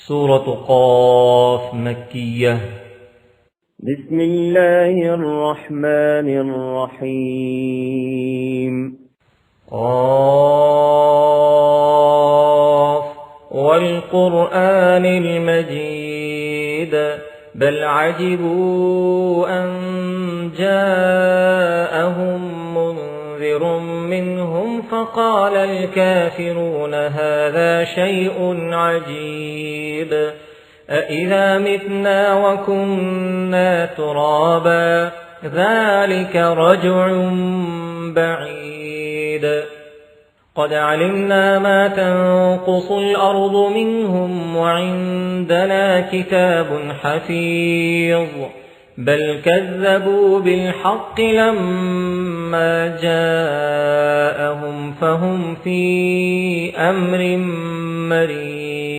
سورة قاف مكية. بسم الله الرحمن الرحيم. قاف والقرآن المجيد بل عجبوا أن جاءهم منذر منهم فقال الكافرون هذا شيء عجيب أإذا متنا وكنا ترابا ذلك رجع بعيد قد علمنا ما تنقص الأرض منهم وعندنا كتاب حفيظ بل كذبوا بالحق لما جاءهم فهم في أمر مريض.